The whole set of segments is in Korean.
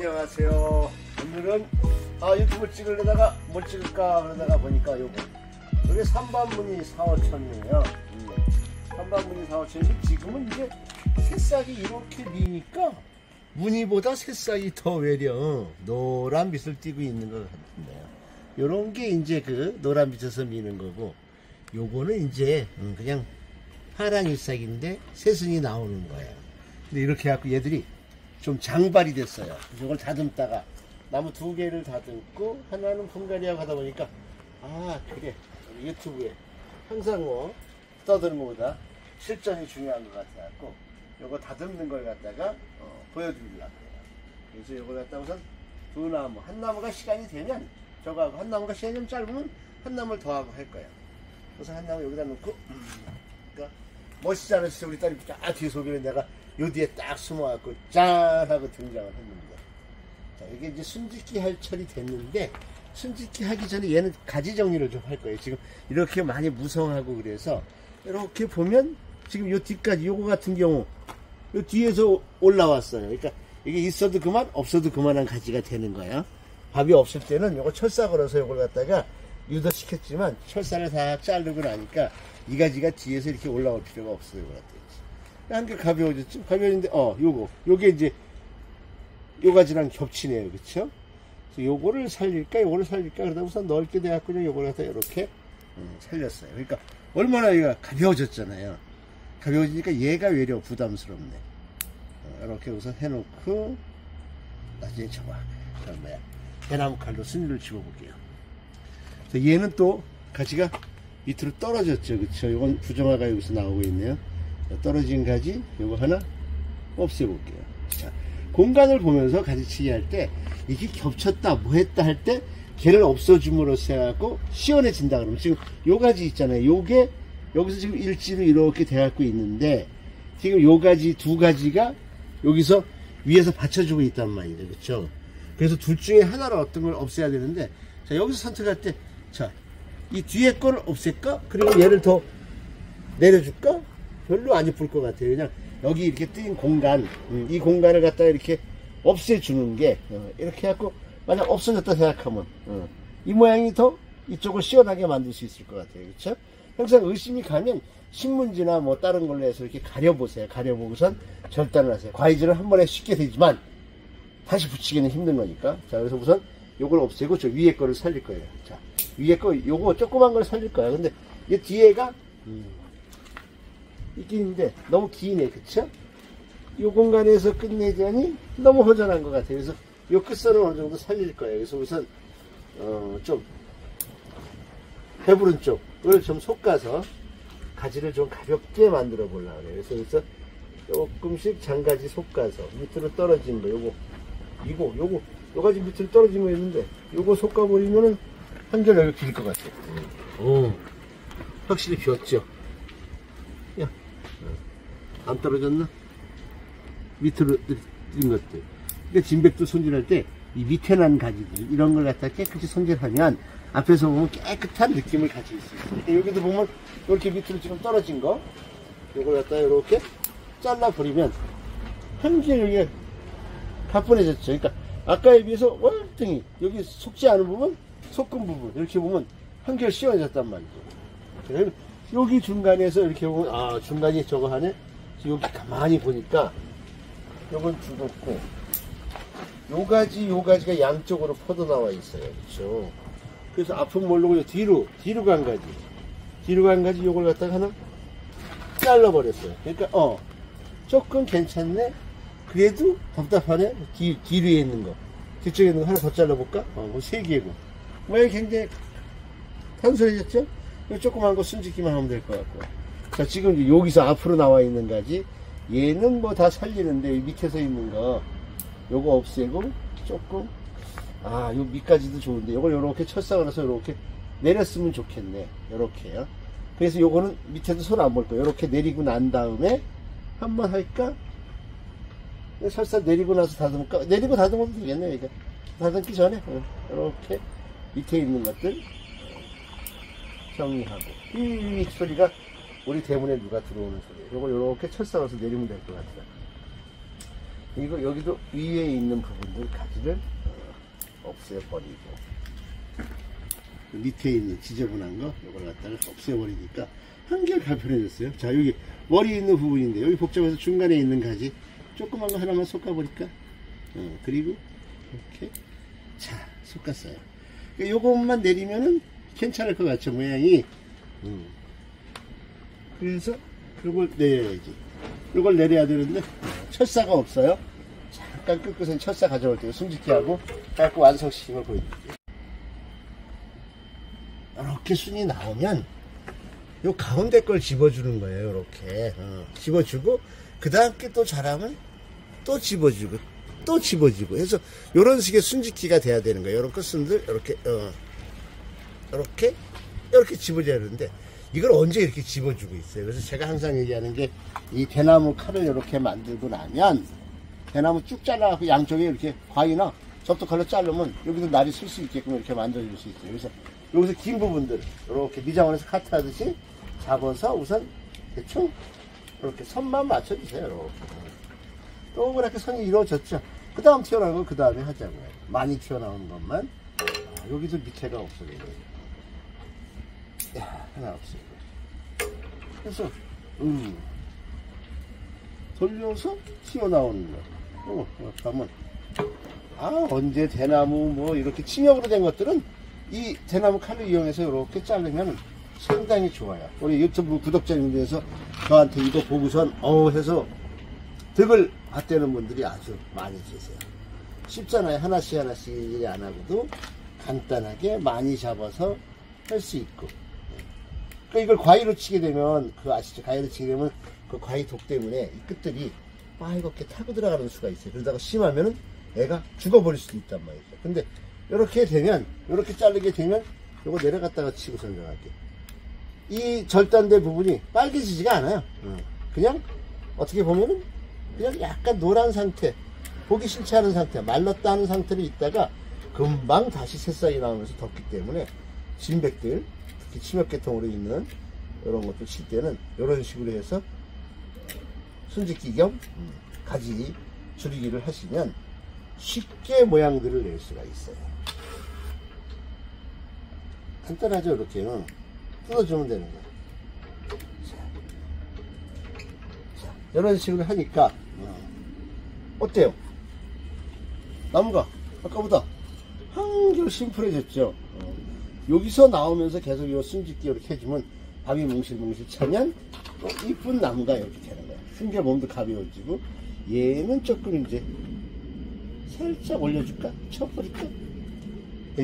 안녕하세요. 오늘은 유튜브 찍으려다가 뭘 찍을까 그러다가 보니까 요게 삼반무늬 4,5천이에요. 삼반무늬 4,5천인데 지금은 이제 새싹이 이렇게 미니까 무늬보다 새싹이 더 외려 노란 빛을 띠고 있는 것 같은데요. 요런 게 이제 그 노란 빛에서 미는 거고, 요거는 이제 그냥 파란 잎사귀인데 새순이 나오는 거예요. 근데 이렇게 해갖고 얘들이 좀 장발이 됐어요. 이걸 다듬다가 나무 2개를 다듬고 하나는 분갈이하고 하다 보니까 그래, 유튜브에 항상 뭐 떠드는 것보다 실전이 중요한 것 같아갖고 요거 다듬는 걸 갖다가 보여드리려고 해요. 그래서 요걸 갖다가 우선 2나무, 한 나무가 시간이 되면 저거하고, 한 나무가 시간이 좀 짧으면 한 나무를 더하고 할 거예요. 그래서 한 나무 여기다 놓고 그러니까 멋있지 않으시죠? 우리 딸이 뒤에 소개를 내가 요 뒤에 딱 숨어갖고 짠 하고 등장을 했는데, 자, 이게 이제 순짓기 할 철이 됐는데, 순짓기 하기 전에 얘는 가지 정리를 좀 할 거예요. 지금 이렇게 많이 무성하고, 그래서 이렇게 보면 지금 요 뒤까지 요거 같은 경우 요 뒤에서 올라왔어요. 그러니까 이게 있어도 그만 없어도 그만한 가지가 되는 거야. 밥이 없을 때는 요거 철사 걸어서 요걸 갖다가 유도시켰지만 철사를 다 자르고 나니까 이 가지가 뒤에서 이렇게 올라올 필요가 없어요. 한개 가벼워졌죠? 가벼워졌는데, 요게 이제, 요 가지랑 겹치네요. 그쵸? 그래서 요거를 살릴까 그러다 우선 넓게 돼갖고, 요걸 갖다 이렇게, 살렸어요. 그러니까, 얼마나 얘가 가벼워졌잖아요. 가벼워지니까 얘가 외려 부담스럽네. 이렇게 우선 해놓고, 나중에 대나무 칼로 스니를 집어볼게요. 얘는 또, 가지가 밑으로 떨어졌죠. 그쵸? 요건 부정화가 여기서 나오고 있네요. 떨어진 가지 요거 하나 없애볼게요. 자, 공간을 보면서 가지치기 할 때 이게 겹쳤다 뭐 했다 할 때 걔를 없어줌으로써 해갖고 시원해진다 그러면, 지금 요 가지 있잖아요. 요게 여기서 지금 일지로 이렇게 돼갖고 있는데, 지금 요 가지 2가지가 여기서 위에서 받쳐주고 있단 말이에요. 그렇죠? 그래서 둘 중에 하나를 어떤 걸 없애야 되는데, 자, 여기서 선택할 때, 자, 이 뒤에 거를 없앨까? 그리고 얘를 더 내려줄까? 별로 안 예쁠 것 같아요. 그냥 여기 이렇게 뜬 공간, 이 공간을 갖다가 이렇게 없애주는 게, 이렇게 해갖고 만약 없어졌다 생각하면 이 모양이 더 이쪽을 시원하게 만들 수 있을 것 같아요. 그렇죠? 항상 의심이 가면 신문지나 뭐 다른 걸로 해서 이렇게 가려보세요. 가려보고선 절단을 하세요. 과이질은 한 번에 쉽게 되지만 다시 붙이기는 힘든 거니까. 자, 그래서 우선 요걸 없애고 저 위에 거를 살릴 거예요. 자, 위에 거 요거 조그만 걸 살릴 거예요. 근데 이 뒤에가 있긴 있는데 너무 기네. 그쵸? 요 공간에서 끝내자니 너무 허전한 것 같아요. 그래서 요 끝선을 어느 정도 살릴 거예요. 그래서 우선 좀 배부른 쪽을 좀 솎아서 가지를 좀 가볍게 만들어 보려고 해요. 그래서 조금씩 장가지 솎아서 밑으로 떨어진 거, 요 가지 밑으로 떨어진 거 있는데 요거 솎아버리면은 한결 여기 길 것 같아요. 확실히 비었죠? 야, 안 떨어졌나? 밑으로 뛴 것들. 그러니까 진백도 손질할 때 이 밑에 난 가지들 이런 걸 갖다 깨끗이 손질하면 앞에서 보면 깨끗한 느낌을 가지고 있어요. 여기도 보면 이렇게 밑으로 지금 떨어진 거, 이걸 갖다 이렇게 잘라버리면 한결 여기 가뿐해졌죠. 그러니까 아까에 비해서 월등히 여기 속지 않은 부분, 속금 부분 이렇게 보면 한결 시원해졌단 말이죠. 여기 중간에서 이렇게 보면 중간이 저거 하네. 여기 가만히 보니까 요건 죽었고 요 가지가 양쪽으로 퍼져 나와 있어요. 그렇죠? 그래서 앞은 모르고 뒤로 간 가지 요걸 갖다가 하나 잘라버렸어요. 그러니까 조금 괜찮네. 그래도 답답하네. 뒤에 있는 거, 뒤쪽에 있는 거 하나 더 잘라볼까? 뭐 3개고 모양이 굉장히 단순해졌죠? 조그만 거 순짓기만 하면 될 것 같고. 자, 지금 여기서 앞으로 나와 있는 가지, 얘는 뭐 다 살리는데 밑에서 있는 거 요거 없애고 조금 요 밑까지도 좋은데 요걸 요렇게 철사가 나서 요렇게 내렸으면 좋겠네. 요렇게요. 그래서 요거는 밑에도 손 안 볼 거예요. 요렇게 내리고 난 다음에 한번 할까? 설사 내리고 나서 다듬을까? 내리고 다듬어도 되겠네. 이게 다듬기 전에 요렇게 밑에 있는 것들 정리하고, 이 소리가 우리 대문에 누가 들어오는 소리예요. 요걸 요렇게 철사가서 내리면 될 것 같아요. 이거 여기도 위에 있는 부분들 가지를 없애버리고, 밑에 있는 지저분한 거 이걸 갖다가 없애버리니까 한결 간편해졌어요. 자, 여기 머리 있는 부분인데 여기 복잡해서 중간에 있는 가지 조그만 거 하나만 솎아버릴까? 그리고 이렇게 자 솎았어요. 요것만 내리면은 괜찮을 것 같죠, 모양이. 그래서 요걸 내려야지. 요걸 내려야 되는데 철사가 없어요. 잠깐 끝끝은 철사 가져올 때요. 숨짓기하고 갖고 완성시킨 걸 보여드릴게요. 이렇게 순이 나오면 요 가운데 걸 집어주는 거예요. 이렇게 집어주고 그 다음 게 또 잘하면 또 집어주고 또 집어주고 해서 요런 식의 순짓기가 돼야 되는 거예요. 요런 끝순들 이렇게 집어줘야 되는데 이걸 언제 이렇게 집어주고 있어요. 그래서 제가 항상 얘기하는 게 이 대나무 칼을 이렇게 만들고 나면 대나무 쭉 잘라서 양쪽에 이렇게 과이나 접두칼로 자르면 여기도 날이 쓸 수 있게끔 이렇게 만들어줄 수 있어요. 그래서 여기서 긴 부분들 이렇게 미장원에서 카트하듯이 잡아서 우선 대충 이렇게 선만 맞춰주세요. 이렇게 동그랗게 선이 이루어졌죠. 그 다음 튀어나온 거 그 다음에 하자고요. 많이 튀어나온 것만. 여기도 밑에가 없어요. 하나 없어요. 그래서 돌려서 튀어나오는 거. 가면 언제 대나무 뭐 이렇게 침역으로 된 것들은 이 대나무 칼을 이용해서 이렇게 자르면 상당히 좋아요. 우리 유튜브 구독자님들에서 저한테 이거 보고선 해서 득을 봤다는 분들이 아주 많이 계세요. 쉽잖아요. 하나씩 일 안 하고도 간단하게 많이 잡아서 할 수 있고. 그러니까 이걸 과위로 치게 되면 아시죠? 과위로 치게 되면 그 과위 독 때문에 이 끝들이 빨갛게 타고 들어가는 수가 있어요. 그러다가 심하면은 애가 죽어버릴 수도 있단 말이죠. 근데 이렇게 되면, 이렇게 자르게 되면 요거 내려갔다가 치고 설명할게. 이 절단된 부분이 빨개지지가 않아요. 그냥 어떻게 보면은 그냥 약간 노란 상태, 보기 싫지 않은 상태, 말랐다 하는 상태로 있다가 금방 다시 새싹이 나오면서 덮기 때문에 진백들, 특히 침엽계통으로 있는 이런 것들 칠 때는 이런 식으로 해서 순짓기 겸 가지 줄이기를 하시면 쉽게 모양들을 낼 수가 있어요. 간단하죠. 이렇게는 뜯어주면 되는 거예요. 자, 이런 식으로 하니까 어때요? 나무가 아까보다 한결 심플해졌죠. 여기서 나오면서 계속 이 순짓기 이렇게 해주면 밥이 뭉실뭉실 차면 이쁜 나무가 이렇게 되는 거예요. 한결 몸도 가벼워지고 얘는 조금 이제 살짝 올려줄까? 쳐버릴까?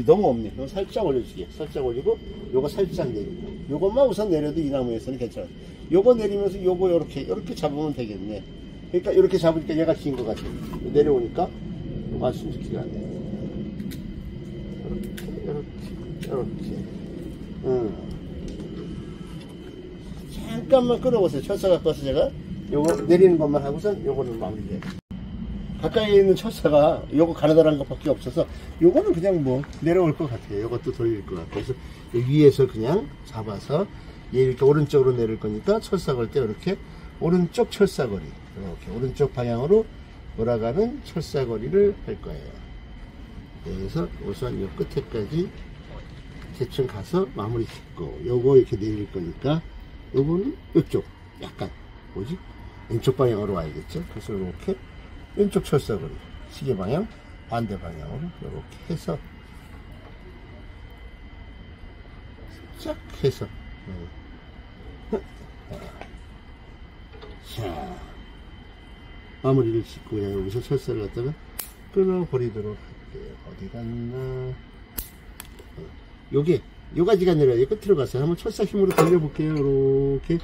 너무 없네. 이거 살짝 올려주게. 살짝 올리고 요거 살짝 내리고 요것만 우선 내려도 이 나무에서는 괜찮아요. 요거 내리면서 요거 요렇게 잡으면 되겠네. 그러니까 이렇게 잡으니까 얘가 긴 것 같아요. 내려오니까 요거 순짓기가 안 돼요. 이렇게 잠깐만 끌어보세요. 철사 갖고 와서 제가 요거 내리는 것만 하고선 요거는 마무리돼요. 가까이에 있는 철사가 요거 가느다란 것밖에 없어서 요거는 그냥 뭐 내려올 것 같아요. 요것도 돌릴 것 같아요. 그래서 위에서 그냥 잡아서 얘 이렇게 오른쪽으로 내릴 거니까 철사 걸 때 이렇게 오른쪽 철사거리, 이렇게 오른쪽 방향으로 돌아가는 철사거리를 할 거예요. 그래서 우선 요 끝에까지 대충 가서 마무리 짓고 요거 이렇게 내릴 거니까 요거는 요쪽 약간 뭐지? 왼쪽 방향으로 와야겠죠. 그래서 이렇게 왼쪽 철사거리 시계 방향 반대 방향으로 이렇게 해서 쫙 해서 자 마무리를 짓고 그냥 여기서 철사를 갖다가 끊어버리도록 할게요. 어디 갔나? 요 가지가 내려야 끝으로 갔어요. 한번 철사 힘으로 돌려볼게요. 이렇게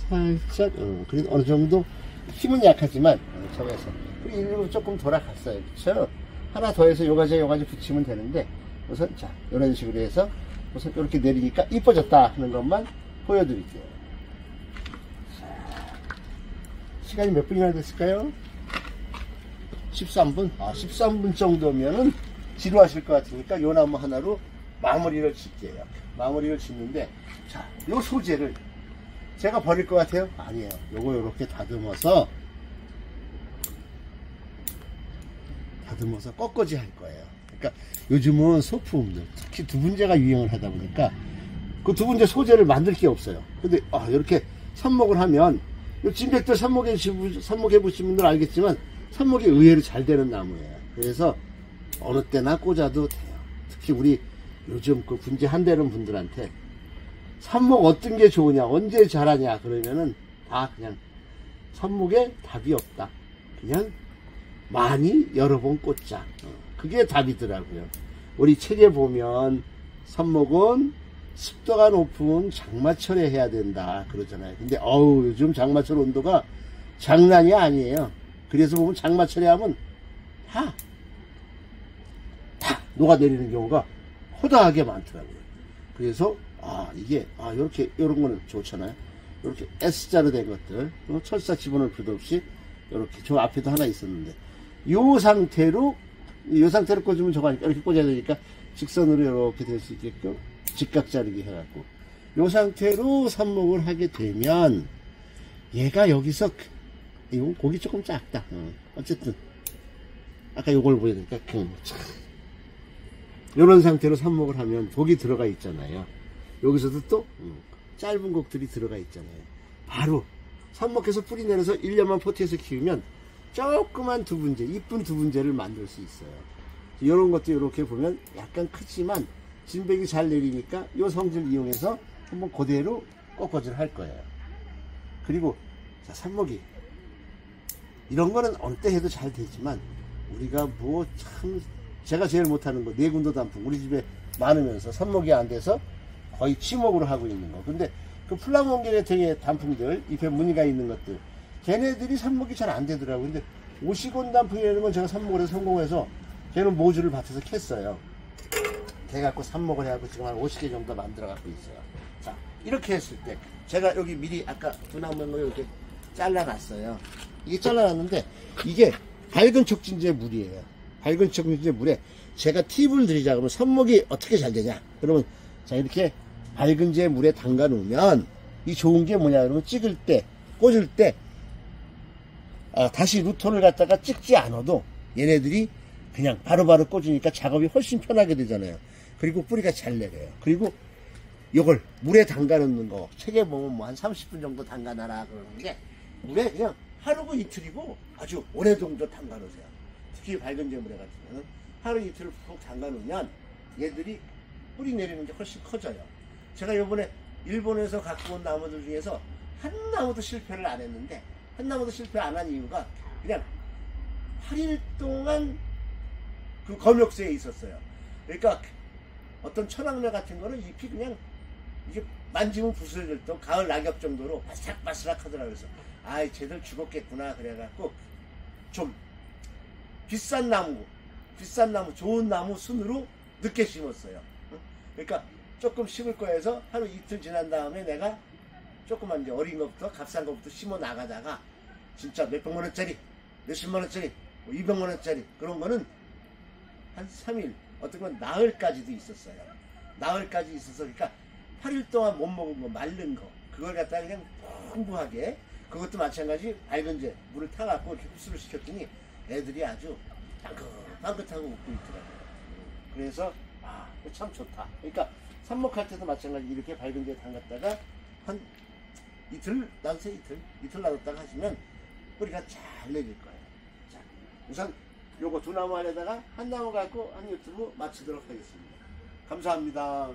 살짝 그래도 어느 정도 힘은 약하지만 저기서 그리고 일부러 조금 돌아갔어요. 그렇죠? 하나 더 해서 요 가지 붙이면 되는데 우선 자 이런 식으로 해서 우선 이렇게 내리니까 이뻐졌다 하는 것만 보여드릴게요. 자, 시간이 몇 분이나 됐을까요? 13분? 13분 정도면은 지루하실 것 같으니까 요 나무 하나로 마무리를 짓게요. 마무리를 짓는데 자, 요 소재를 제가 버릴 것 같아요? 아니에요. 요거 요렇게 다듬어서 다듬어서 꺾어지 할 거예요. 그러니까 요즘은 소품들, 특히 두분재가 유행을 하다 보니까 그 두분재 소재를 만들 게 없어요. 근데 이렇게 삽목을 하면 진백들 삽목해 보신 분들 알겠지만 삽목이 의외로 잘 되는 나무예요. 그래서 어느 때나 꽂아도 돼요. 특히 우리 요즘 그 분재 한대는 분들한테 삽목 어떤 게 좋으냐, 언제 자라냐 그러면은 다 그냥 삽목에 답이 없다. 그냥 많이 여러 번 꽂자. 그게 답이더라고요. 우리 책에 보면 삽목은 습도가 높은 장마철에 해야 된다 그러잖아요. 근데 요즘 장마철 온도가 장난이 아니에요. 그래서 보면 장마철에 하면 다 녹아내리는 경우가 허다하게 많더라고요. 그래서 이게 이렇게 이런 거는 좋잖아요. 이렇게 S자로 된 것들, 철사 집어넣을 필요도 없이 이렇게 저 앞에도 하나 있었는데 요 상태로 꽂으면 저거 이렇게 꽂아야 되니까 직선으로 이렇게 될 수 있게끔 직각 자르기 해갖고 요 상태로 삽목을 하게 되면 얘가 여기서 이건 고기 조금 작다. 어쨌든 아까 요걸 보여드리니까 요런 상태로 삽목을 하면 곡이 들어가 있잖아요. 여기서도 또 짧은 곡들이 들어가 있잖아요. 바로 삽목해서 뿌리 내려서 1년만 포트에서 키우면 조그만 두분재, 이쁜 두분재를 만들 수 있어요. 이런 것도 이렇게 보면 약간 크지만 진백이 잘 내리니까 이 성질 이용해서 한번 그대로 꺾어질 할 거예요. 그리고 삽목이 이런 거는 어느 때 해도 잘 되지만 우리가 참 제가 제일 못하는 거 내군도 단풍 우리 집에 많으면서 삽목이 안 돼서 거의 치목으로 하고 있는 거. 근데 그 플라몽겔의 등의 단풍들 잎에 무늬가 있는 것들 걔네들이 삽목이 잘 안 되더라고요. 근데 오시곤 단풍이라는 건 제가 삽목을 해서 성공해서 걔는 모주를 밭에서 캤어요. 걔갖고 삽목을 해갖고 지금 한 50개 정도 만들어 갖고 있어요. 자, 이렇게 했을 때 제가 여기 미리 아까 두나무를 이렇게 잘라놨어요. 이게 잘라놨는데 이게 밝은 촉진제 물이에요. 밝은 촉진제 물에 제가 팁을 드리자 그러면 삽목이 어떻게 잘 되냐 그러면 자 이렇게 밝은 제 물에 담가 놓으면 이 좋은 게 뭐냐 그러면 찍을 때 꽂을 때 다시 루톤을 갖다가 찍지 않아도 얘네들이 그냥 바로바로 꽂으니까 작업이 훨씬 편하게 되잖아요. 그리고 뿌리가 잘 내려요. 그리고 이걸 물에 담가 놓는 거 책에 보면 뭐 한 30분 정도 담가 놔라 그러는데 물에 그냥 하루고 이틀이고 아주 오래 정도 담가 놓으세요. 특히 밝은 제물에 같은 경우는 하루 이틀을 푹 담가 놓으면 얘들이 뿌리 내리는 게 훨씬 커져요. 제가 요번에 일본에서 갖고 온 나무들 중에서 한 나무도 실패를 안 했는데 한 나무도 실패 안 한 이유가 그냥 8일 동안 그 검역수에 있었어요. 그러니까 어떤 천황래 같은 거는 잎이 그냥 이게 만지면 부서질 때 가을 낙엽 정도로 바스락바스락 하더라고요. 그래서 쟤들 죽었겠구나 그래갖고 좀 비싼 나무 좋은 나무 순으로 늦게 심었어요. 그러니까 조금 심을 거 해서 하루 이틀 지난 다음에 내가 조그만 이제 어린 것부터 값싼 것부터 심어 나가다가 진짜 몇백만 원짜리 몇십만 원짜리 200만 원짜리 그런 거는 한 3일 어떤 건 나흘까지도 있었어요. 나흘까지 있어서 그러니까 8일 동안 못 먹은 거 마른 거 그걸 갖다가 그냥 풍부하게 그것도 마찬가지 밝은 제 물을 타갖고 이렇게 흡수를 시켰더니 애들이 아주 빵긋빵긋하고 웃고 있더라고요. 그래서 참 좋다. 그러니까 삽목할 때도 마찬가지 이렇게 밝은 데 담갔다가 한 이틀 놔두세요. 이틀 놔뒀다가 하시면 뿌리가 잘 내릴 거예요. 자, 우선 요거 두 나무 안에다가 한 나무 갖고 한 유튜브 마치도록 하겠습니다. 감사합니다.